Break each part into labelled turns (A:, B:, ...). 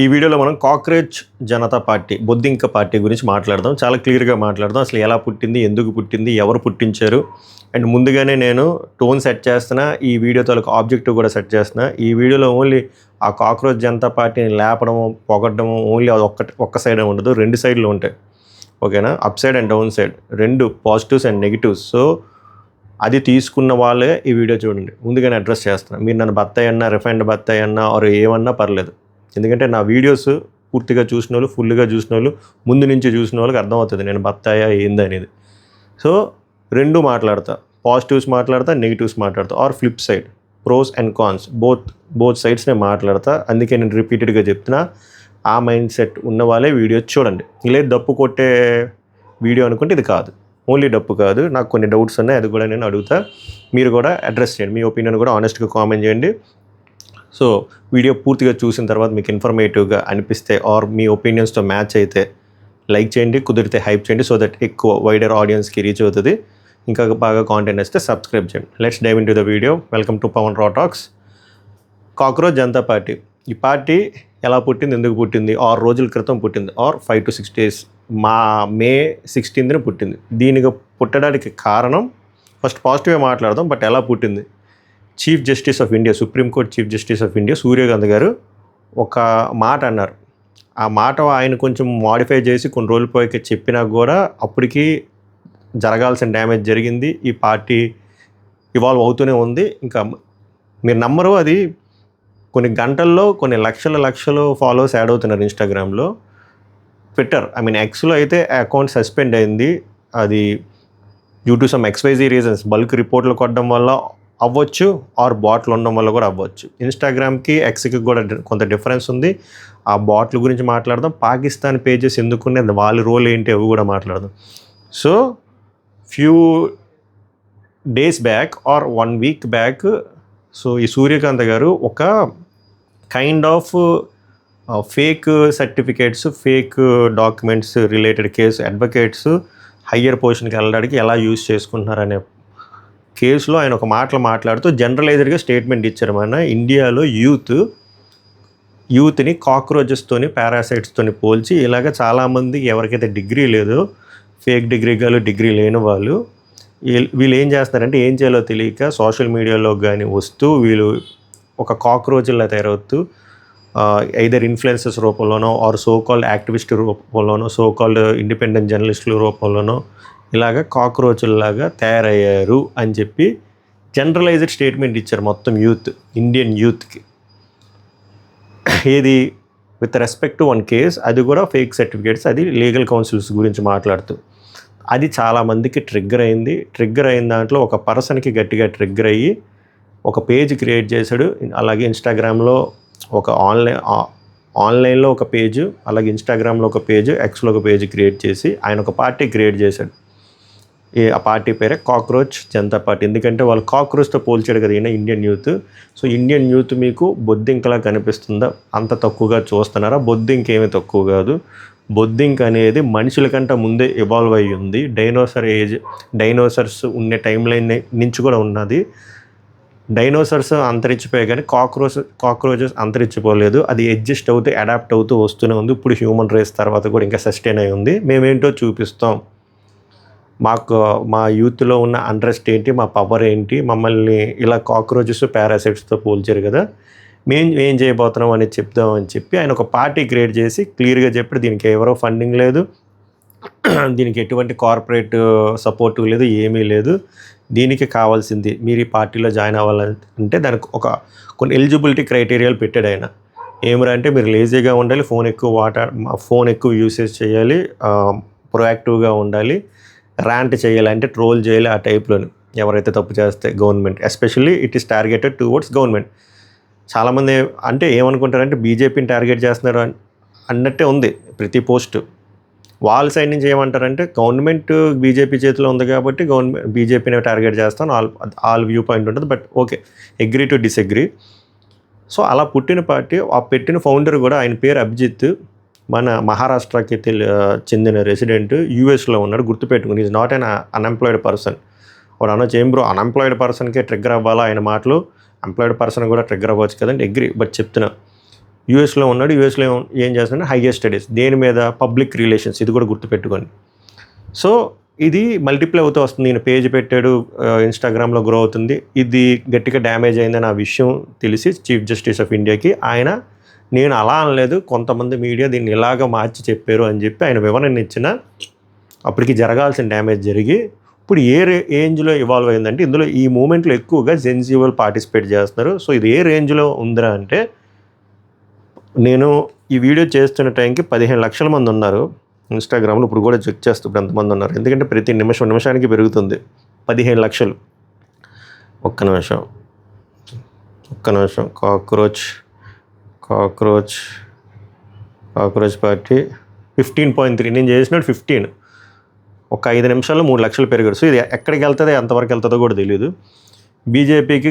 A: ఈ వీడియోలో మనం కాక్రోచ్ జనతా పార్టీ బొద్దింక పార్టీ గురించి మాట్లాడదాం. చాలా క్లియర్గా మాట్లాడదాం. అసలు ఎలా పుట్టింది, ఎందుకు పుట్టింది, ఎవరు పుట్టించారు. అండ్ ముందుగానే నేను టోన్ సెట్ చేస్తున్నా, ఈ వీడియో తాలూకు ఆబ్జెక్టివ్ కూడా సెట్ చేస్తున్నా. ఈ వీడియోలో ఓన్లీ ఆ కాక్రోచ్ జనతా పార్టీని లేపడము, పొగడ్డము ఓన్లీ అది ఒక్క సైడే ఉండదు, రెండు సైడ్లు ఉంటాయి. ఓకేనా? Up side and down side రెండు పాజిటివ్స్ అండ్ నెగిటివ్స్. సో అది తీసుకున్న వాళ్ళే ఈ వీడియో చూడండి. ముందుగానే అడ్రస్ చేస్తున్నాను. మీరు నన్ను బత్తాయి అన్నా, రిఫైండ్ బత్తాయి అన్నా ఆర్ ఏమన్నా పర్లేదు. ఎందుకంటే నా వీడియోస్ పూర్తిగా చూసిన వాళ్ళు, ఫుల్గా చూసిన వాళ్ళు, ముందు నుంచి చూసిన వాళ్ళకి అర్థమవుతుంది నేను బత్తాయా ఏందనేది. సో రెండు మాట్లాడతా, పాజిటివ్స్ మాట్లాడతా, నెగిటివ్స్ మాట్లాడతా, or flip side, pros and cons, both sides నేను మాట్లాడతా. అందుకే నేను రిపీటెడ్గా చెప్తున్నా, ఆ మైండ్ సెట్ ఉన్న వాళ్ళే వీడియో చూడండి. లేదు డప్పు కొట్టే వీడియో అనుకుంటే ఇది కాదు. ఓన్లీ డప్పు కాదు, నాకు కొన్ని డౌట్స్ ఉన్నాయి, అది కూడా నేను అడుగుతా. మీరు కూడా అడ్రస్ చేయండి, మీ ఒపీనియన్ కూడా ఆనెస్ట్గా కామెంట్ చేయండి. సో వీడియో పూర్తిగా చూసిన తర్వాత మీకు ఇన్ఫర్మేటివ్గా అనిపిస్తే ఆర్ మీ ఒపీనియన్స్తో మ్యాచ్ అయితే లైక్ చేయండి, కుదిరితే హైప్ చేయండి, సో దట్ ఎక్కువ వైడర్ ఆడియన్స్కి రీచ్ అవుతుంది. ఇంకా బాగా కాంటెంట్ వస్తే సబ్స్క్రైబ్ చేయండి. Let's dive into the video. Welcome to Pawan raw talks. Cockroach Janata party, ఈ పార్టీ ఎలా పుట్టింది, ఎందుకు పుట్టింది? 6 రోజుల క్రితం పుట్టింది, are 5 to 6 days, May 16th పుట్టింది. దీనికి పుట్టడానికి కారణం, ఫస్ట్ పాజిటివ్గా మాట్లాడదాం, బట్ ఎలా పుట్టింది. Chief justice of India, supreme court chief justice of India Surya Kant గారు ఒక మాట అన్నారు. ఆ మాట ఆయన కొంచెం మాడిఫై చేసి కొన్ని రోజుల పోయి చెప్పినా కూడా అప్పటికి జరగాల్సిన డ్యామేజ్ జరిగింది. ఈ పార్టీ ఇవాల్వ్ అవుతూనే ఉంది. ఇంకా మీరు నమ్మరు, అది కొన్ని గంటల్లో కొన్ని లక్షలు ఫాలోవర్స్ యాడ్ అవుతున్నారు ఇన్స్టాగ్రామ్లో. ట్విట్టర్ ఎక్స్లో అయితే అకౌంట్ సస్పెండ్ అయింది. అది due to some XYZ reasons, bulk రిపోర్ట్లు కొట్టడం వల్ల అవ్వచ్చు, ఆర్ బాట్లు ఉండడం వల్ల కూడా అవ్వచ్చు. ఇన్స్టాగ్రామ్కి ఎక్స్కి కూడా కొంత డిఫరెన్స్ ఉంది. ఆ బాట్ల గురించి మాట్లాడదాం. పాకిస్తాన్ పేజెస్ ఎందుకునే వాళ్ళ రోల్ ఏంటి అవి కూడా మాట్లాడదాం. So few days back or 1 week back, so ఈ సూర్యకాంత్ గారు ఒక kind of fake certificates, fake documents related case, advocates higher పొజిషన్కి వెళ్ళడానికి ఎలా యూజ్ చేసుకుంటున్నారనే కేసులో ఆయన ఒక మాట్లాడుతూ జనరలైజ్డ్గా స్టేట్మెంట్ ఇచ్చారు. మన ఇండియాలో యూత్ని కాక్రోచెస్తోని, పారాసైట్స్తోని పోల్చి ఇలాగ చాలామంది ఎవరికైతే డిగ్రీ లేదో, ఫేక్ డిగ్రీ లేని వాళ్ళు, వీళ్ళు ఏం చేస్తున్నారంటే ఏం చేయాలో తెలియక సోషల్ మీడియాలో కానీ వస్తూ వీళ్ళు ఒక కాక్రోచ్లా తయారవుతూ ఐదర్ ఇన్ఫ్లుయెన్సర్స్ రూపంలోనో, ఆర్ సోకాల్డ్ యాక్టివిస్ట్ రూపంలోనో, సోకాల్డ్ ఇండిపెండెంట్ జర్నలిస్టుల రూపంలోనో ఇలాగ కాక్రోచ్లాగా తయారయ్యారు అని చెప్పి జనరలైజ్డ్ స్టేట్మెంట్ ఇచ్చారు మొత్తం ఇండియన్ యూత్కి. ఏది విత్ రెస్పెక్ట్ టు 1 case, అది కూడా ఫేక్ సర్టిఫికేట్స్, అది లీగల్ కౌన్సిల్స్ గురించి మాట్లాడుతూ. అది చాలామందికి ట్రిగ్గర్ అయింది. ట్రిగ్గర్ అయిన దాంట్లో ఒక పర్సన్కి గట్టిగా ట్రిగ్గర్ అయ్యి ఒక పేజ్ క్రియేట్ చేశాడు. అలాగే ఇన్స్టాగ్రామ్లో ఒక ఆన్లైన్లో ఒక పేజ్, అలాగే ఇన్స్టాగ్రామ్లో ఒక పేజ్, ఎక్స్లో ఒక పేజ్ క్రియేట్ చేసి ఆయన ఒక పార్టీ క్రియేట్ చేశాడు. ఆ పార్టీ పేరే కాక్రోచ్ జనతా పార్టీ. ఎందుకంటే వాళ్ళు కాక్రోచ్తో పోల్చాడు కదా ఈయన Indian youth. So Indian youth మీకు బొద్దింకలా కనిపిస్తుందా? అంత తక్కువగా చూస్తున్నారా? బొద్దింక ఏమీ తక్కువ కాదు. బొద్దింక అనేది మనుషుల కంటే ముందే ఇవాల్వ్ అయ్యి ఉంది. డైనోసర్స్ ఉండే టైం లైన్ నుంచి కూడా ఉన్నది. డైనోసర్స్ అంతరించిపోయాయి కానీ కాక్రోచెస్ అంతరించిపోలేదు. అది అడ్జస్ట్ అవుతూ, అడాప్ట్ అవుతూ వస్తూనే ఉంది. ఇప్పుడు హ్యూమన్ రేస్ తర్వాత కూడా ఇంకా సస్టైన్ అయి ఉంది. మేమేంటో చూపిస్తాం. మా యూత్లో ఉన్న అంట్రెస్ట్ ఏంటి, మా పవర్ ఏంటి, మమ్మల్ని ఇలా కాక్రోచెస్, పారాసైట్స్తో పోల్చారు కదా, మేము ఏం చేయబోతున్నాం అనేది చెప్దామని చెప్పి ఆయన ఒక పార్టీ క్రియేట్ చేసి క్లియర్గా చెప్పాడు. దీనికి ఎవరో ఫండింగ్ లేదు, దీనికి ఎటువంటి కార్పొరేట్ సపోర్ట్ లేదు, ఏమీ లేదు. దీనికి కావాల్సింది మీరు ఈ పార్టీలో జాయిన్ అవ్వాలంటే దానికి కొన్ని ఎలిజిబిలిటీ క్రైటీరియాలు పెట్టాడు ఆయన. ఏమరా అంటే మీరు లేజీగా ఉండాలి, ఫోన్ ఎక్కువ యూసేజ్ చేయాలి, ప్రొయాక్టివ్గా ఉండాలి, ర్యాంట్ చేయాలి, అంటే ట్రోల్ చేయాలి, ఆ టైప్లోని ఎవరైతే తప్పు చేస్తే government, especially it is targeted towards government. చాలామంది అంటే ఏమనుకుంటారంటే బీజేపీని టార్గెట్ చేస్తున్నారు అన్నట్టే ఉంది ప్రతి పోస్టు. వాళ్ళ సైడ్ నుంచి ఏమంటారంటే గవర్నమెంట్ బీజేపీ చేతిలో ఉంది కాబట్టి బీజేపీని టార్గెట్ చేస్తాను, ఆల్ వ్యూ పాయింట్ ఉంటుంది. But okay, agree to disagree. So అలా పుట్టిన పార్టీ, ఆ పెట్టిన ఫౌండర్ కూడా, ఆయన పేరు అభిజిత్, మన మహారాష్ట్రకి చెందిన రెసిడెంట్, యూఎస్లో ఉన్నాడు. గుర్తుపెట్టుకుని, is not an unemployed person. వాడు అనొచ్చు ఏం బ్రో అన్ఎంప్లాయిడ్ పర్సన్కే ట్రిగ్గర్ అవ్వాలా ఆయన మాటలు, ఎంప్లాయిడ్ పర్సన్ కూడా ట్రిగ్గర్ అవ్వచ్చు కదండి. అగ్రీ, బట్ చెప్తున్నా యూఎస్లో ఉన్నాడు. యూఎస్లో ఏం చేస్తున్నాడు, హైయర్ స్టడీస్ దేని మీద, పబ్లిక్ రిలేషన్స్. ఇది కూడా గుర్తుపెట్టుకోండి. సో ఇది మల్టిప్లై అవుతూ వస్తుంది. ఈయన పేజ్ పెట్టాడు, ఇన్స్టాగ్రామ్లో గ్రో అవుతుంది. ఇది గట్టిగా డ్యామేజ్ అయిందని ఆ విషయం తెలిసి చీఫ్ జస్టిస్ ఆఫ్ ఇండియాకి ఆయన, నేను అలా అనలేదు, కొంతమంది మీడియా దీన్ని ఇలాగ మార్చి చెప్పారు అని చెప్పి ఆయన వివరణ ఇచ్చిన అప్పటికి జరగాల్సిన డ్యామేజ్ జరిగి ఇప్పుడు ఏ రేంజ్లో ఇవాల్వ్ అయిందంటే, ఇందులో ఈ మూమెంట్లో ఎక్కువగా జెన్జీ వాళ్ళు పార్టిసిపేట్ చేస్తున్నారు. సో ఇది ఏ రేంజ్లో ఉందిరా అంటే, నేను ఈ వీడియో చేస్తున్న టైంకి 15 లక్షల మంది ఉన్నారు ఇన్స్టాగ్రామ్లో. ఇప్పుడు కూడా చెక్ చేస్తూ ఇప్పుడు ఎంతమంది ఉన్నారు, ఎందుకంటే ప్రతి నిమిషానికి పెరుగుతుంది. 15 లక్షలు. ఒక్క నిమిషం కాక్రోచ్ పార్టీ 15.3, నేను చేసినట్టు 15. ఒక 5 నిమిషాల్లో 3 లక్షలు పెరిగాడు. సో ఇది ఎక్కడికి వెళ్తుందో ఎంతవరకు వెళ్తుందో కూడా తెలియదు. బీజేపీకి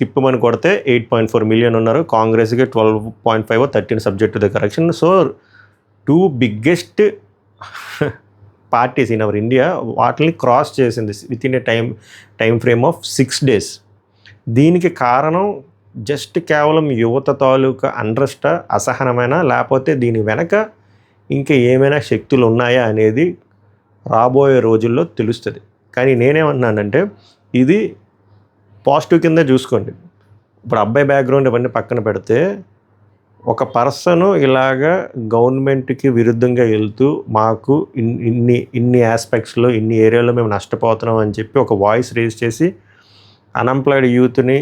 A: తిప్పమని కొడితే 8.4 మిలియన్ ఉన్నారు, కాంగ్రెస్కి 12.5 13 subject to the correction. So 2 biggest parties in our India వాటిని క్రాస్ చేసింది with in a time frame of 6 days. దీనికి కారణం జస్ట్ కేవలం యువత తాలూకా అండ్రస్ట్, అసహనమైన, లేకపోతే దీని వెనక ఇంకా ఏమైనా శక్తులు ఉన్నాయా అనేది రాబోయే రోజుల్లో తెలుస్తుంది. కానీ నేనేమన్నానంటే, ఇది పాజిటివ్ కింద చూసుకోండి. ఇప్పుడు అబ్బాయి బ్యాక్గ్రౌండ్ ఇవన్నీ పక్కన పెడితే, ఒక పర్సను ఇలాగా గవర్నమెంట్కి విరుద్ధంగా వెళ్తూ మాకు ఇన్ని ఆస్పెక్ట్స్లో ఇన్ని ఏరియాలో మేము నష్టపోతున్నాం అని చెప్పి ఒక వాయిస్ రేజ్ చేసి అన్ఎంప్లాయిడ్ యూత్ని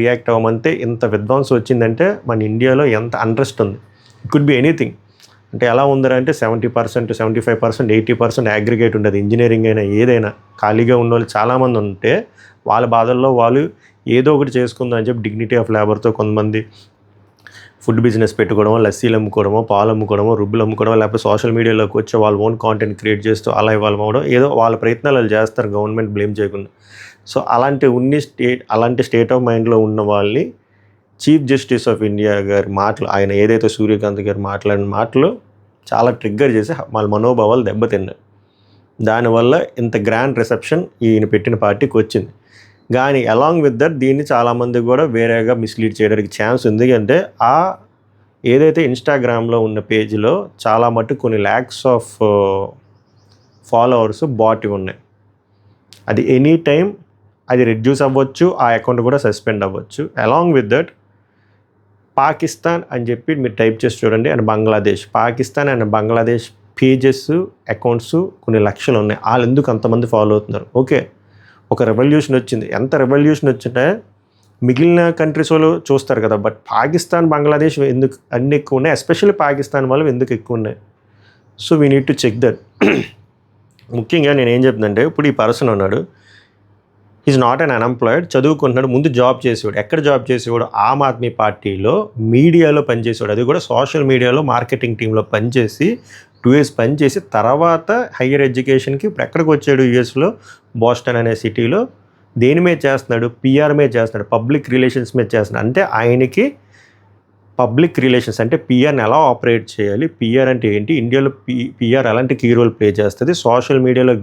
A: రియాక్ట్ అవ్వమంటే ఇంత విధ్వంసం వచ్చిందంటే మన ఇండియాలో ఎంత అంట్రెస్ట్ ఉంది. It could be anything. అంటే ఎలా ఉందంటే 70%, 75%, 80% అగ్రిగేట్ ఉండదు. ఇంజనీరింగ్ అయినా ఏదైనా ఖాళీగా ఉన్న వాళ్ళు చాలామంది ఉంటే వాళ్ళ బాధల్లో వాళ్ళు ఏదో ఒకటి చేసుకుందాం అని చెప్పి డిగ్నిటీ ఆఫ్ లేబర్తో కొంతమంది ఫుడ్ బిజినెస్ పెట్టుకోవడమో, లస్సీలు అమ్ముకోవడమో, పాలు అమ్ముకోవడమో, రుబ్బులు అమ్ముకోవడమో, లేకపోతే సోషల్ మీడియాలోకి వచ్చి వాళ్ళ ఓన్ కాంటెంట్ క్రియేట్ చేస్తూ అలా ఇవ్వాల్వ్ అవ్వడం, ఏదో వాళ్ళ ప్రయత్నాలు వాళ్ళు చేస్తారు గవర్నమెంట్ బ్లేమ్ చేయకుండా. సో అలాంటి స్టేట్ ఆఫ్ మైండ్లో ఉన్న వాళ్ళని చీఫ్ జస్టిస్ ఆఫ్ ఇండియా గారి మాటలు, ఆయన ఏదైతే సూర్యకాంత్ గారు మాట్లాడిన మాటలు చాలా ట్రిగ్గర్ చేసి వాళ్ళ మనోభావాలు దెబ్బతిన్నాయి. దానివల్ల ఇంత గ్రాండ్ రిసెప్షన్ ఈయన పెట్టిన పార్టీకి వచ్చింది. కానీ అలాంగ్ విత్ దట్ దీన్ని చాలామంది కూడా వేరేగా మిస్లీడ్ చేయడానికి ఛాన్స్ ఉంది. అంటే ఏదైతే ఇన్స్టాగ్రామ్లో ఉన్న పేజీలో చాలా మటుకు కొన్ని ల్యాక్స్ ఆఫ్ ఫాలోవర్స్ బాట్ ఉన్నాయి. అది ఎనీ టైం అది రెడ్యూస్ అవ్వచ్చు, ఆ అకౌంట్ కూడా సస్పెండ్ అవ్వచ్చు. అలాంగ్ విత్ దట్ పాకిస్తాన్ అని చెప్పి మీరు టైప్ చేసి చూడండి, and Bangladesh, Pakistan and Bangladesh pages, accounts కొన్ని లక్షలు ఉన్నాయి. వాళ్ళు ఎందుకు అంతమంది ఫాలో అవుతున్నారు? ఓకే, ఒక రెవల్యూషన్ వచ్చింది. ఎంత రెవల్యూషన్ వచ్చింటే మిగిలిన కంట్రీస్ వాళ్ళు చూస్తారు కదా, బట్ పాకిస్తాన్, బంగ్లాదేశ్ ఎందుకు అన్ని ఎక్కువ ఉన్నాయి, ఎస్పెషల్లీ పాకిస్తాన్ వాళ్ళు ఎందుకు ఎక్కువ ఉన్నాయి? So we need to check that. ముఖ్యంగా నేను ఏం చెప్తుందంటే, ఇప్పుడు ఈ పర్సన్ ఉన్నాడు, ఈజ్ నాట్ అన్ అన్ఎంప్లాయిడ్, చదువుకుంటున్నాడు, ముందు జాబ్ చేసేవాడు. ఎక్కడ జాబ్ చేసేవాడు? ఆమ్ ఆద్మీ పార్టీలో మీడియాలో పనిచేసేవాడు. అది కూడా సోషల్ మీడియాలో మార్కెటింగ్ టీంలో పనిచేసి 2 years పనిచేసి తర్వాత హయ్యర్ ఎడ్యుకేషన్కి ఇప్పుడు ఎక్కడికి వచ్చాడు? యూఎస్లో బోస్టన్ అనే సిటీలో. దేని మీద చేస్తున్నాడు? పిఆర్ మీద చేస్తున్నాడు, పబ్లిక్ రిలేషన్స్ మీద చేస్తున్నాడు. అంటే ఆయనకి పబ్లిక్ రిలేషన్స్ అంటే పిఆర్ని ఎలా ఆపరేట్ చేయాలి, పిఆర్ అంటే ఏంటి, ఇండియాలో పిఆర్ ఎలాంటి కీ రోల్ ప్లే చేస్తుంది, సోషల్ మీడియాలో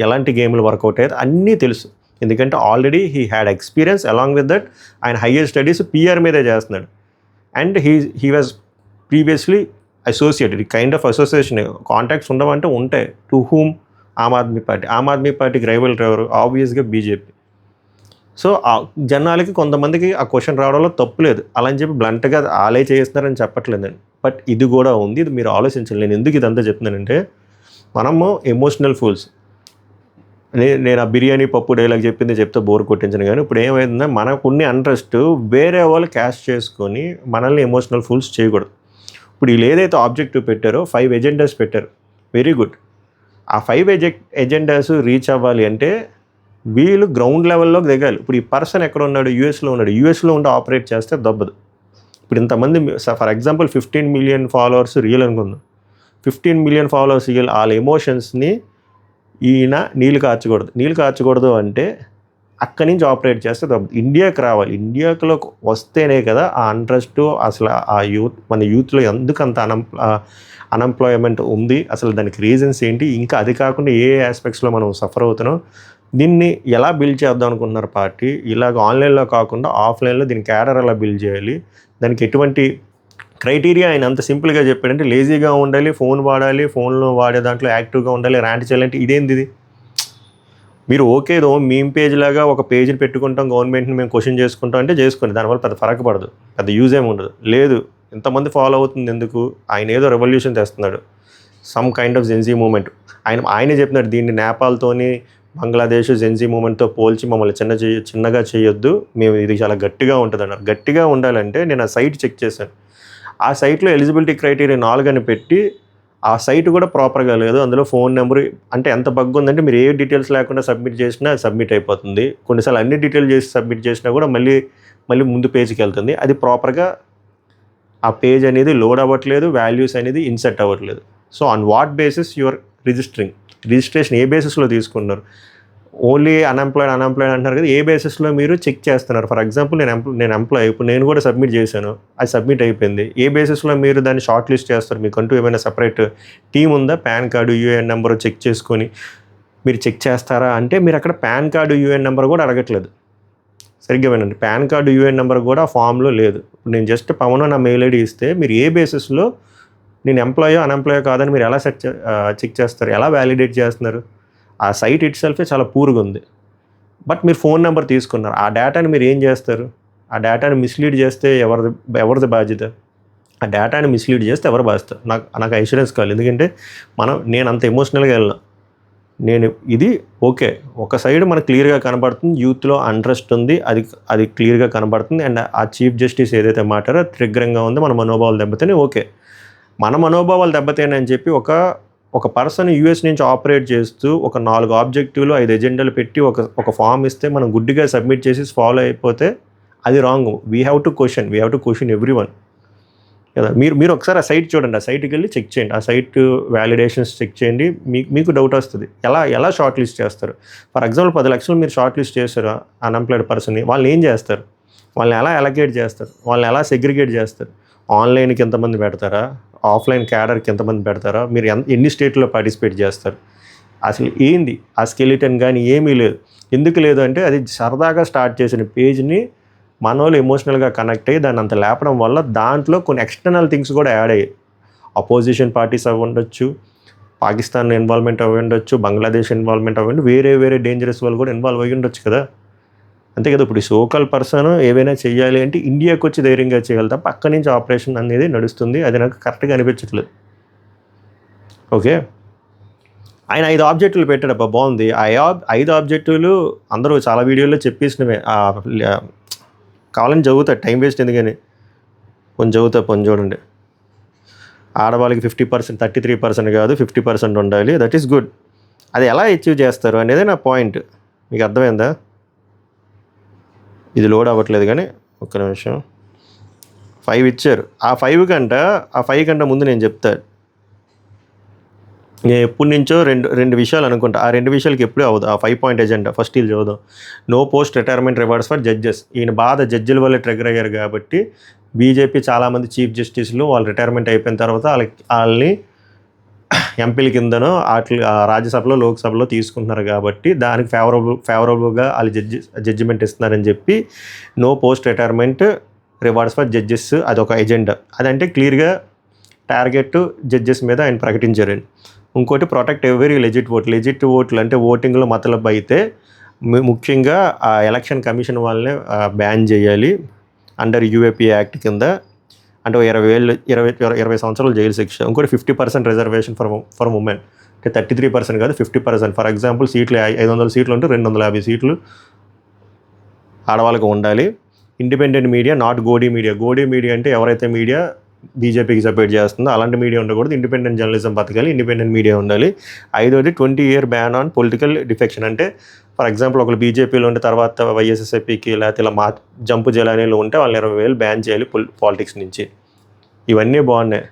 A: ఎలాంటి గేమ్లు వర్కౌట్ అయ్యేది అన్నీ తెలుసు. ఎందుకంటే already he had experience. Along with that ఆయన హయ్యర్ స్టడీస్ పిఆర్ మీదే చేస్తున్నాడు. And he was previously associated. Kind of association contacts ఉండవంటే ఉంటాయి. To whom? ఆమ్ ఆద్మీ పార్టీకి రైవల్ ఎవరు? ఆబ్వియస్గా బీజేపీ. సో జనాలకి కొంతమందికి ఆ క్వశ్చన్ రావడంలో తప్పు లేదు. అలా అని చెప్పి బ్లంట్గా ఆలే చేస్తున్నారని చెప్పట్లేదండి. బట్ ఇది కూడా ఉంది, ఇది మీరు ఆలోచించాలి. నేను ఎందుకు ఇదంతా చెప్తున్నానంటే, మనము ఎమోషనల్ ఫూల్స్. నేను ఆ బిర్యానీ పప్పు డైలాగ్ చెప్తే బోర్ కొట్టించను. కానీ ఇప్పుడు ఏమైందంటే, మనకున్న ఇంట్రెస్ట్ వేరే వాళ్ళు క్యాష్ చేసుకొని మనల్ని ఎమోషనల్ ఫూల్స్ చేయకూడదు. ఇప్పుడు వీళ్ళు ఏదైతే ఆబ్జెక్టివ్ పెట్టారో 5 ఎజెండాస్ పెట్టారు, వెరీ గుడ్. ఆ 5 ఎజెండాస్ రీచ్ అవ్వాలి అంటే వీళ్ళు గ్రౌండ్ లెవెల్లోకి దిగాలి. ఇప్పుడు ఈ పర్సన్ ఎక్కడ ఉన్నాడు? యూఎస్లో ఉన్నాడు. యూఎస్లో ఉండి ఆపరేట్ చేస్తే దబ్బదు. ఇప్పుడు ఇంతమంది, for example 15 million followers real అనుకుందాం. 15 మిలియన్ ఫాలోవర్స్ రియల్. వాళ్ళ ఎమోషన్స్ని ఈయన నీళ్ళు కార్చకూడదు అంటే అక్కడి నుంచి ఆపరేట్ చేస్తే దబ్బదు. ఇండియాకి రావాలి. ఇండియాలోకి వస్తేనే కదా ఆ ఇంట్రెస్ట్, అసలు ఆ మన యూత్లో ఎందుకు అంత అన్ఎంప్లాయ్మెంట్ ఉంది, అసలు దానికి రీజన్స్ ఏంటి, ఇంకా అది కాకుండా ఏ ఆస్పెక్ట్స్లో మనం సఫర్ అవుతున్నాం, దీన్ని ఎలా బిల్డ్ చేద్దాం అనుకుంటున్నారు పార్టీ. ఇలాగ ఆన్లైన్లో కాకుండా ఆఫ్లైన్లో దీని క్యాడర్ ఎలా బిల్డ్ చేయాలి, దానికి ఎటువంటి క్రైటీరియా ఆయన అంత సింపుల్గా చెప్పాడంటే లేజీగా ఉండాలి, ఫోన్ వాడాలి, ఫోన్లో వాడే దాంట్లో యాక్టివ్గా ఉండాలి, ర్యాంట్ చేయాలంటే ఇదేంది ఇది? మీరు ఓకేదో మీమ్ పేజ్ లాగా ఒక పేజీని పెట్టుకుంటాం, గవర్నమెంట్ని మేము క్వశ్చన్ చేసుకుంటాం అంటే చేసుకోండి, దానివల్ల పెద్ద ఫరక పడదు, పెద్ద యూజ్ ఏమి ఉండదు. లేదు ఇంతమంది ఫాలో అవుతుంది ఎందుకు? ఆయన ఏదో రెవల్యూషన్ తెస్తున్నాడు, some kind of Gen Z movement. ఆయనే చెప్పినాడు దీన్ని నేపాల్తోని బంగ్లాదేశ్ జెన్జీ మూమెంట్తో పోల్చి మమ్మల్ని చిన్నగా చేయొద్దు, మేము ఇది చాలా గట్టిగా ఉంటుంది అన్నారు. గట్టిగా ఉండాలంటే నేను ఆ సైట్ చెక్ చేశాను, ఆ సైట్లో ఎలిజిబిలిటీ క్రైటీరియా 4 అని పెట్టి ఆ సైట్ కూడా ప్రాపర్గా లేదు, అందులో ఫోన్ నెంబర్ అంటే ఎంత బగ్ ఉందంటే మీరు ఏ డీటెయిల్స్ లేకుండా సబ్మిట్ చేసినా సబ్మిట్ అయిపోతుంది, కొన్నిసార్లు అన్ని డీటెయిల్ చేసి సబ్మిట్ చేసినా కూడా మళ్ళీ ముందు పేజ్కి వెళ్తుంది, అది ప్రాపర్గా ఆ పేజ్ అనేది లోడ్ అవ్వట్లేదు, వాల్యూస్ అనేది ఇన్సెట్ అవ్వట్లేదు. So on what basis your registration ఏ బేసిస్లో తీసుకున్నారు? ఓన్లీ అన్ఎంప్లాయిడ్ అంటున్నారు కదా, ఏ బేసిస్లో మీరు చెక్ చేస్తున్నారు? ఫర్ ఎగ్జాంపుల్ నేను ఎంప్లాయ్, ఇప్పుడు నేను కూడా సబ్మిట్ చేశాను, అది సబ్మిట్ అయిపోయింది, ఏ బేసిస్లో మీరు దాన్ని షార్ట్ లిస్ట్ చేస్తారు? మీకంటూ ఏమైనా సపరేట్ టీం ఉందా? PAN card UAN number check చేసుకొని మీరు చెక్ చేస్తారా అంటే మీరు అక్కడ పాన్ కార్డు యూఏఎన్ నెంబర్ కూడా అడగట్లేదు. సరిగ్గా వినండి, పాన్ కార్డు యూఏఎన్ నెంబర్ కూడా ఆ ఫామ్లో లేదు. ఇప్పుడు నేను జస్ట్ పవన్ నా మెయిల్ ఐడి ఇస్తే మీరు ఏ బేసిస్లో నేను ఎంప్లాయో అన్ఎంప్లాయో కాదని మీరు ఎలా చెక్ చేస్తారు, ఎలా వ్యాలిడేట్ చేస్తున్నారు? ఆ సైట్ ఇట్ సెల్ఫే చాలా పూర్గా ఉంది. బట్ మీరు ఫోన్ నెంబర్ తీసుకున్నారు, ఆ డేటాని మీరు ఏం చేస్తారు? ఆ డేటాని మిస్లీడ్ చేస్తే ఎవరిది బాధ్యత? ఆ డేటాని మిస్లీడ్ చేస్తే ఎవరు బాధ్యత? నాకు ఇన్సూరెన్స్ కావాలి, ఎందుకంటే నేను అంత ఎమోషనల్గా వెళ్ళినా. ఇది ఓకే, ఒక సైడ్ మనకు క్లియర్గా కనబడుతుంది, యూత్లో ఇంట్రెస్ట్ ఉంది, అది క్లియర్గా కనబడుతుంది. అండ్ ఆ చీఫ్ జస్టిస్ ఏదైతే మాట్లాడో ట్రిగ్గరింగ్గా ఉంది, మన మనోభావాలు దెబ్బతేనే ఓకే. మన మనోభావాలు దెబ్బతేనని చెప్పి ఒక పర్సన్ యూఎస్ నుంచి ఆపరేట్ చేస్తూ ఒక 4 ఆబ్జెక్టివ్లు 5 ఎజెండాలు పెట్టి ఒక ఫామ్ ఇస్తే మనం గుడ్డిగా సబ్మిట్ చేసి ఫాలో అయిపోతే అది wrong. We have to question every one కదా. మీరు ఒకసారి ఆ సైట్ చూడండి, ఆ సైట్కి వెళ్ళి చెక్ చేయండి, ఆ సైట్ వ్యాలిడేషన్స్ చెక్ చేయండి, మీకు డౌట్ వస్తుంది. ఎలా షార్ట్ లిస్ట్ చేస్తారు? ఫర్ ఎగ్జాంపుల్ 10 లక్షలు మీరు షార్ట్ లిస్ట్ చేస్తారు అన్ఎంప్లాయిడ్ పర్సన్ని, వాళ్ళని ఏం చేస్తారు? వాళ్ళని ఎలా అలొకేట్ చేస్తారు? వాళ్ళని ఎలా సెగ్రిగేట్ చేస్తారు? ఆన్లైన్కి ఎంతమంది పెడతారా, ఆఫ్లైన్ క్యాడర్కి ఎంతమంది పెడతారా, మీరు ఎన్ని స్టేట్లో పార్టిసిపేట్ చేస్తారు? అసలు ఏంది ఆ స్కెలిటన్ కానీ ఏమీ లేదు. ఎందుకు లేదు అంటే అది సరదాగా స్టార్ట్ చేసిన పేజ్ని మనోళ్ళు ఎమోషనల్గా కనెక్ట్ అయ్యి దాన్ని అంత లేపడం వల్ల దాంట్లో కొన్ని ఎక్స్టర్నల్ థింగ్స్ కూడా యాడ్ అయ్యాయి. అపోజిషన్ పార్టీస్ అవి ఉండొచ్చు, పాకిస్తాన్ ఇన్వాల్వ్మెంట్ అవి ఉండొచ్చు, బంగ్లాదేశ్ ఇన్వాల్వ్మెంట్ అవి వేరే డేంజరస్ వాళ్ళు కూడా ఇన్వాల్వ్ అయ్యి ఉండొచ్చు కదా. అంతే కదా. ఇప్పుడు సోకల్ పర్సన్ ఏవైనా చేయాలి అంటే ఇండియాకి వచ్చి ధైర్యంగా చేయాలి తప్ప అక్కడి నుంచి ఆపరేషన్ అనేది నడుస్తుంది, అది నాకు కరెక్ట్గా అనిపించట్లేదు. ఓకే, ఆయన 5 ఆబ్జెక్టులు పెట్టాడబ్బా, బాగుంది. 5 ఆబ్జెక్టులు అందరూ చాలా వీడియోలో చెప్పేసినవే. కావాలని చదువుతా, టైం వేస్ట్ ఎందుకని కొంచెం చదువుతా, చూడండి. ఆడవాళ్ళకి 50%, 33% కాదు 50% ఉండాలి, దట్ ఈస్ గుడ్. అది ఎలా అచీవ్ చేస్తారు అనేది నా పాయింట్. మీకు అర్థమైందా? ఇది లోడ్ అవ్వట్లేదు కానీ ఒక్క నిమిషం. 5 ఇచ్చారు. ఆ 5 కంటే ముందు నేను చెప్తాను, నేను ఎప్పటి నుంచో రెండు విషయాలు అనుకుంటా. ఆ 2 విషయాలకి ఎప్పుడూ అవ్వదు. ఆ 5 పాయింట్ ఎజెండా ఫస్ట్ వీళ్ళు చదువుదాం. No post retirement rewards for judges. ఈయన బాధ జడ్జిల వల్లే ట్రిగ్గర్ అయ్యారు కాబట్టి బీజేపీ చాలామంది చీఫ్ జస్టిస్లు వాళ్ళు రిటైర్మెంట్ అయిపోయిన తర్వాత వాళ్ళని ఎంపీల కిందనో రాజ్యసభలో లోక్సభలో తీసుకుంటున్నారు కాబట్టి దానికి ఫేవరబుల్గా వాళ్ళు జడ్జిమెంట్ ఇస్తున్నారని చెప్పి no post retirement rewards for judges అదొక ఎజెండా. అదంటే క్లియర్గా టార్గెట్ జడ్జెస్ మీద ఆయన ప్రకటించారండి. ఇంకోటి ప్రొటెక్ట్ ఎవరీ లెజిట్ ఓట్లు అంటే ఓటింగ్లో మతలబ్ అయితే ముఖ్యంగా ఆ ఎలక్షన్ కమిషన్ వాళ్ళనే బ్యాన్ చేయాలి అండర్ యూఏపీ యాక్ట్ కింద, అంటే 20 సంవత్సరాలు జైలు శిక్ష. ఇంకోటి 50% రిజర్వేషన్ ఫర్ ఉమెన్, అంటే 33% కాదు 50%. ఫర్ ఎగ్జాంపుల్ సీట్లు 500 సీట్లు ఉంటే 250 సీట్లు ఆడవాళ్ళకు ఉండాలి. Independent media, not Godi media అంటే ఎవరైతే మీడియా బీజేపీకి సపోర్ట్ చేస్తుందో అలాంటి మీడియా ఉండకూడదు, ఇండిపెండెంట్ జర్నలిజం బతకాలి, ఇండిపెండెంట్ మీడియా ఉండాలి. 5వది 20-year ban on political defection. అంటే ఫర్ ఎగ్జాంపుల్ ఒకళ్ళు బీజేపీలో ఉంటే తర్వాత వైఎస్ఎస్ఐపీకి లేకపోతే ఇలా జంపు జలానీలో ఉంటే వాళ్ళని 20,000 బ్యాన్ చేయాలి పాలిటిక్స్ నుంచి. ఇవన్నీ బాగున్నాయి.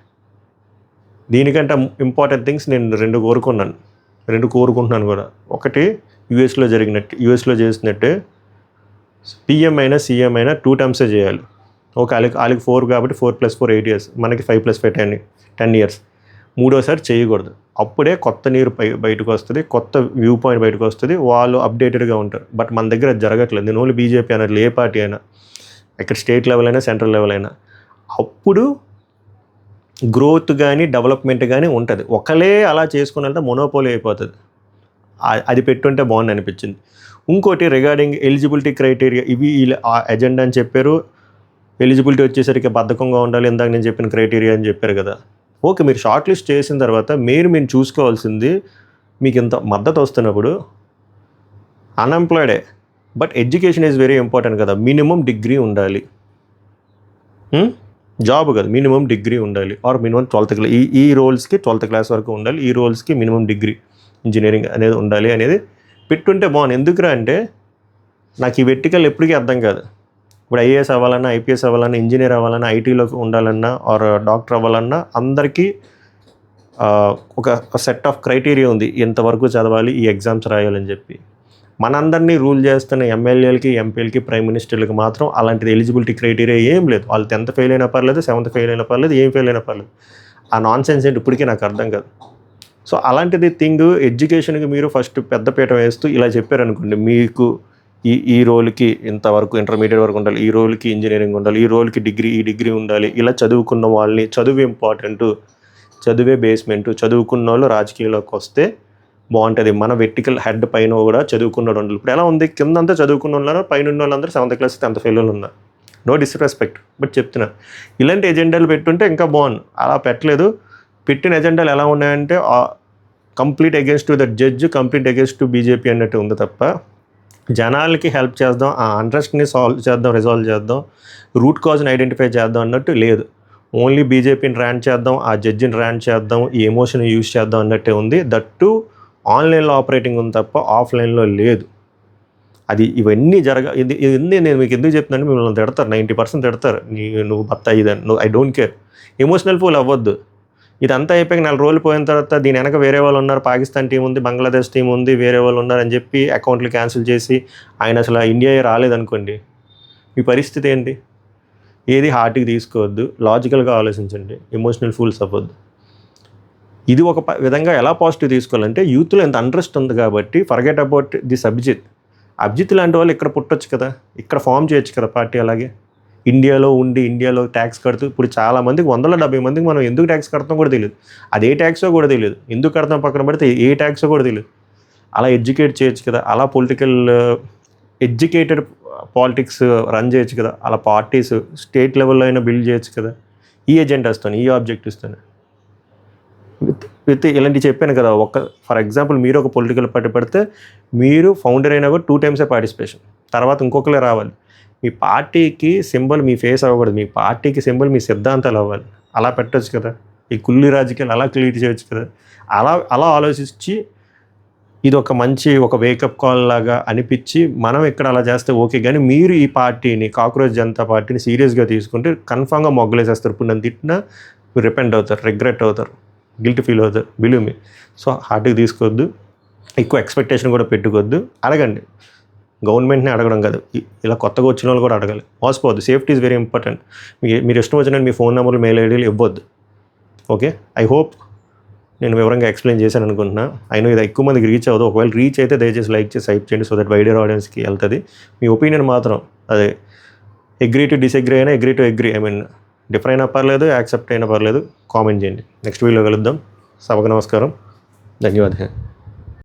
A: దీనికంటే ఇంపార్టెంట్ థింగ్స్ నేను 2 కోరుకుంటున్నాను కూడా. ఒకటి యూఎస్లో చేసినట్టే పిఎం అయినా సీఎం అయినా 2 టర్మ్సే చేయాలి. ఓకే, వాళ్ళకి 4 కాబట్టి 4+4 8 years, మనకి 5+5 10 years. మూడోసారి చేయకూడదు. అప్పుడే కొత్త నీరు బయటకు వస్తుంది, కొత్త వ్యూ పాయింట్ బయటకు వస్తుంది, వాళ్ళు అప్డేటెడ్గా ఉంటారు. బట్ మన దగ్గర అది జరగట్లేదు. నేను ఓన్లీ బీజేపీ అనట్లేదు, ఏ పార్టీ అయినా, ఇక్కడ స్టేట్ లెవెల్ అయినా సెంట్రల్ లెవెల్ అయినా. అప్పుడు గ్రోత్ కానీ డెవలప్మెంట్ కానీ ఉంటుంది. ఒకలే అలా చేసుకుని వెళ్తే మొనోపోలీ అయిపోతుంది. అది పెట్టుంటే బాగుంది అనిపించింది. ఇంకోటి రిగార్డింగ్ ఎలిజిబిలిటీ క్రైటీరియా, ఇవి ఆ ఎజెండా అని చెప్పారు. ఎలిజిబిలిటీ వచ్చేసరికి బద్ధకంగా ఉండాలి, ఇందాక నేను చెప్పిన క్రైటీరియా అని చెప్పారు కదా. ఓకే, మీరు షార్ట్ లిస్ట్ చేసిన తర్వాత మీరు చూసుకోవాల్సింది, మీకు ఇంత మద్దతు వస్తున్నప్పుడు అన్ఎంప్లాయిడే, but education is very important కదా. మినిమం డిగ్రీ ఉండాలి, జాబ్ కదా, మినిమం డిగ్రీ ఉండాలి, ఆర్ మినిమం 12th క్లాస్. ఈ రోల్స్కి 12th క్లాస్ వరకు ఉండాలి, ఈ రోల్స్కి మినిమం డిగ్రీ ఇంజనీరింగ్ అనేది ఉండాలి అనేది పెట్టుంటే బాగుంది. ఎందుకురా అంటే నాకు ఈ వెర్టికల్ ఎప్పటికీ అర్థం కాదు. ఇప్పుడు ఐఏఎస్ అవ్వాలన్నా, ఐపీఎస్ అవ్వాలన్నా, ఇంజనీర్ అవ్వాలన్నా, ఐటీలోకి ఉండాలన్నా, ఆర్ డాక్టర్ అవ్వాలన్నా అందరికీ ఒక సెట్ ఆఫ్ క్రైటీరియా ఉంది, ఎంతవరకు చదవాలి, ఈ ఎగ్జామ్స్ రాయాలని చెప్పి. మనందరినీ రూల్ చేస్తున్న ఎమ్మెల్యేలకి, ఎంపీలకి, ప్రైమ్ మినిస్టర్లకి మాత్రం అలాంటిది ఎలిజిబిలిటీ క్రైటీరియా ఏం లేదు. వాళ్ళు 10th ఫెయిల్ అయినా పర్లేదు, 7th ఫెయిల్ అయినా పర్లేదు, ఏం ఫెయిల్ అయినా పర్లేదు. ఆ నాన్ సెన్స్ ఏంటి ఇప్పటికీ నాకు అర్థం కాదు. సో అలాంటిది ఎడ్యుకేషన్కి మీరు ఫస్ట్ పెద్దపీట వేస్తూ ఇలా చెప్పారనుకోండి, మీకు ఈ రోల్కి ఇంతవరకు ఇంటర్మీడియట్ వరకు ఉండాలి, ఈ రోల్కి ఇంజనీరింగ్ ఉండాలి, ఈ రోల్కి ఈ డిగ్రీ ఉండాలి, ఇలా చదువుకున్న వాళ్ళని, చదువు ఇంపార్టెంటు, చదువే బేస్మెంటు, చదువుకున్న వాళ్ళు రాజకీయాల్లోకి వస్తే బాగుంటుంది. మన వెర్టికల్ హెడ్ పైన కూడా చదువుకున్న వాళ్ళు. ఇప్పుడు ఎలా ఉంది, కిందంతా చదువుకున్న వాళ్ళు, పైన ఉన్న వాళ్ళందరూ 7th క్లాస్ 10th ఫెయిల్ ఉన్నారు. నో డిస్రెస్పెక్ట్, బట్ చెప్తున్నా ఇలాంటి ఎజెండాలు పెట్టుంటే ఇంకా బాగుంది. అలా పెట్టలేదు. పెట్టిన ఎజెండాలు ఎలా ఉన్నాయంటే complete against to the judge, complete against to BJP అన్నట్టు ఉంది తప్ప, జనాలకి హెల్ప్ చేద్దాం, ఆ అంట్రెస్ట్ని రిజాల్వ్ చేద్దాం, రూట్ కాజ్ని ఐడెంటిఫై చేద్దాం అన్నట్టు లేదు. ఓన్లీ బీజేపీని ర్యాంక్ చేద్దాం, ఆ జడ్జిని ర్యాంక్ చేద్దాం, ఈ ఎమోషన్ యూజ్ చేద్దాం అన్నట్టే ఉంది. దట్టు ఆన్లైన్లో ఆపరేటింగ్ ఉంది తప్ప ఆఫ్లైన్లో లేదు. ఇవన్నీ ఇవన్నీ నేను మీకు ఎందుకు చెప్తున్నాను, మిమ్మల్ని తిడతారు, 90% తిడతారు, నువ్వు బత్తాయి నువ్వు, I don't care. Emotional pool అవ్వద్దు. ఇదంతా అయిపోయి 4 రోజులు పోయిన తర్వాత దీని వెనక వేరే వాళ్ళు ఉన్నారు, పాకిస్తాన్ టీం ఉంది, బంగ్లాదేశ్ టీం ఉంది, వేరే వాళ్ళు ఉన్నారు అని చెప్పి అకౌంట్లు క్యాన్సిల్ చేసి ఆయన అసలు ఇండియా రాలేదనుకోండి, మీ పరిస్థితి ఏంటి? ఏది హార్ట్కి తీసుకోవద్దు, లాజికల్గా ఆలోచించండి, ఎమోషనల్ ఫూల్స్ అవ్వద్దు. ఇది ఒక విధంగా ఎలా పాజిటివ్ తీసుకోవాలంటే, యూత్లో ఎంత ఇంట్రెస్ట్ ఉంది కాబట్టి ఫర్గెట్ అబౌట్ దిస్ అభిజిత్ లాంటి వాళ్ళు ఇక్కడ పుట్టొచ్చు కదా, ఇక్కడ ఫామ్ చేయొచ్చు కదా పార్టీ. అలాగే ఇండియాలో ఉండి ఇండియాలో ట్యాక్స్ కడుతూ, ఇప్పుడు చాలామందికి 170 మందికి మనం ఎందుకు ట్యాక్స్ కడతాం కూడా తెలియదు, అది ఏ ట్యాక్సో కూడా తెలియదు, ఎందుకు కడతాం పక్కన పడితే ఏ ట్యాక్సో కూడా తెలియదు. అలా ఎడ్యుకేట్ చేయొచ్చు కదా, అలా ఎడ్యుకేటెడ్ పాలిటిక్స్ రన్ చేయొచ్చు కదా, అలా పార్టీస్ స్టేట్ లెవెల్లో అయినా బిల్డ్ చేయొచ్చు కదా, ఈ ఎజెండాస్తోని, ఈ ఆబ్జెక్టివ్స్తోని. విత్ ఇలాంటివి చెప్పాను కదా. ఫర్ ఎగ్జాంపుల్ మీరు ఒక పొలిటికల్ పార్టీ పెడితే, మీరు ఫౌండర్ అయినా కూడా 2 times పార్టిసిపేషన్, తర్వాత ఇంకొకరే రావాలి. మీ పార్టీకి సింబల్ మీ ఫేస్ అవ్వకూడదు, మీ పార్టీకి సింబల్ మీ సిద్ధాంతాలు అవ్వాలి. అలా పెట్టచ్చు కదా, ఈ కుల్లి రాజకీయాలు అలా క్రియేట్ చేయొచ్చు కదా. అలా ఆలోచించి ఇది ఒక వేకప్ కాల్ లాగా అనిపించి మనం ఇక్కడ అలా చేస్తే ఓకే. కానీ మీరు ఈ పార్టీని, కాక్రోచ్ జనతా పార్టీని సీరియస్గా తీసుకుంటే కన్ఫామ్గా మొగ్గలేసేస్తారు. ఇప్పుడు నన్ను తిట్టినా మీరు రిపెంట్ అవుతారు, రిగ్రెట్ అవుతారు, గిల్ట్ ఫీల్ అవుతారు, బిలీవ్ మీ. సో హార్ట్కి తీసుకోవద్దు, ఎక్కువ ఎక్స్పెక్టేషన్ కూడా పెట్టుకోవద్దు. అడగండి, గవర్నమెంట్ని అడగడం కాదు, ఇలా కొత్తగా వచ్చిన వాళ్ళు కూడా అడగాలి. మోసపోవద్దు, సేఫ్టీ ఈజ్ వెరీ ఇంపార్టెంట్. మీరు ఇష్టం వచ్చినట్టు మీ ఫోన్ నెంబర్లు, మెయిల్ ఐడీలు ఇవ్వద్దు. ఓకే, ఐ హోప్ నేను వివరంగా ఎక్స్ప్లెయిన్ చేశాను అనుకుంటున్నా. అయినా ఇది ఎక్కువ మందికి రీచ్ అవ్వదు. ఒకవేళ రీచ్ అయితే దయచేసి లైక్ చేసి హైప్ చేయండి, సో దట్ వైడర్ ఆడియన్స్కి వెళ్తుంది. మీ ఒపీనియన్ మాత్రం అదే అగ్రీ టు డిసగ్రీ అయినా, అగ్రీ టు అగ్రీ, డిఫర్ అయినా పర్లేదు, యాక్సెప్ట్ అయినా పర్లేదు, కామెంట్ చేయండి. నెక్స్ట్ వీడియోలో కలుద్దాం. సభకు నమస్కారం, ధన్యవాదాలు.